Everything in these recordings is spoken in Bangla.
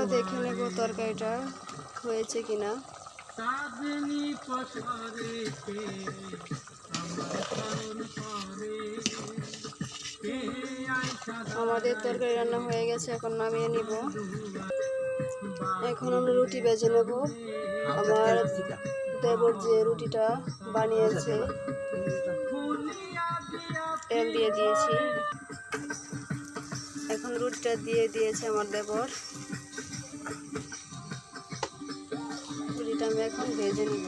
আমরা দেখে নেব তরকারিটা হয়েছে কিনা। আমাদের তরকারি রান্না হয়ে গেছে, এখন নামিয়ে নিব। এখন আমরা রুটি ভেজে নেব। আমার দেবর যে রুটিটা বানিয়েছে, তেল দিয়ে দিয়েছি। এখন রুটিটা দিয়ে দিয়েছে আমার দেবর। রুটিটা আমি এখন ভেজে নিব।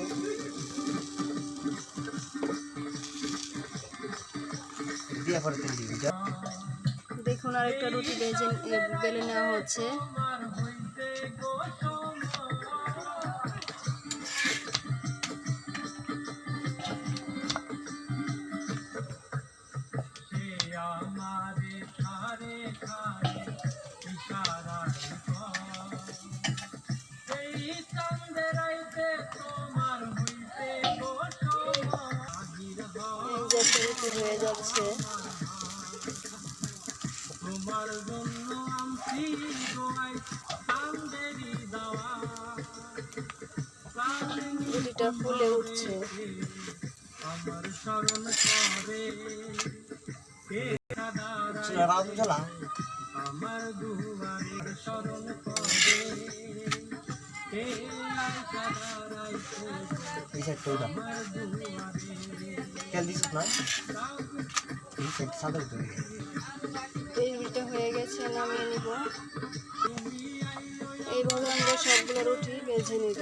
দেখুন আরেকটা রুটি বেলে নেওয়া হচ্ছে। রুটি হয়ে যাচ্ছে। রুটিটা ফুলে উঠছে। এই রুটিটা হয়ে গেছে, নামিয়ে নিব। এইভাবে আমরা সবগুলো রুটি ভেজে নিব।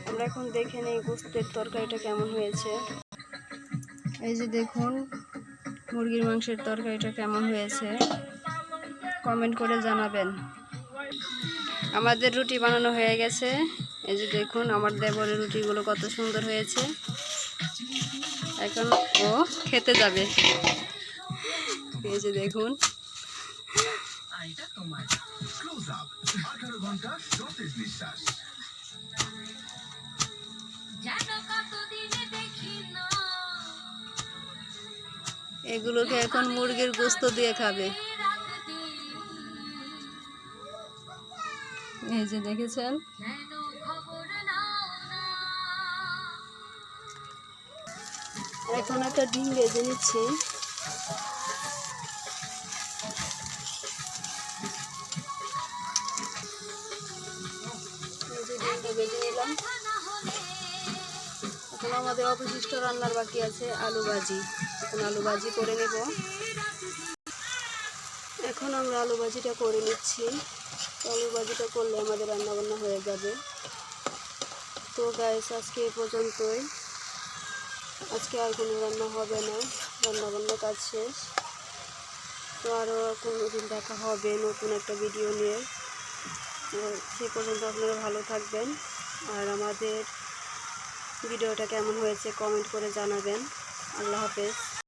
আমরা এখন দেখে নিই গোস্তের তরকারিটা কেমন হয়েছে। এই যে দেখুন মুরগির মাংসের তরকারিটা কেমন হয়েছে, কমেন্ট করে জানাবেন। আমাদের রুটি বানানো হয়ে গেছে। এই যে দেখুন আমার দেবরের রুটিগুলো কত সুন্দর হয়েছে। এখন ও খেতে যাবে। এই যে দেখুন এগুলোকে এখন মুরগির গোস্ত দিয়ে খাবে। এই যে দেখেছেন। এখন একটা ডিম ভেজে নিচ্ছি। এই যে ডিমটা ভেজে নিলাম। এখন আমাদের অবশিষ্ট রান্নার বাকি আছে আলু ভাজি। এখন আলু ভাজি করে নেব। এখন আমরা আলু ভাজিটা করে নিচ্ছি। আলু ভাজিটা করলে আমাদের রান্নাবান্না হয়ে যাবে। তো গাইস আজকে এ পর্যন্তই। আজকে আর কোনো রান্না হবে না, রান্নাবান্না কাজ শেষ। তো আরও কোনো দিন দেখা হবে নতুন একটা ভিডিও নিয়ে। সে পর্যন্ত আপনারা ভালো থাকবেন। আর আমাদের ভিডিওটা কেমন হয়েছে কমেন্ট করে জানাবেন। আল্লাহ হাফেজ।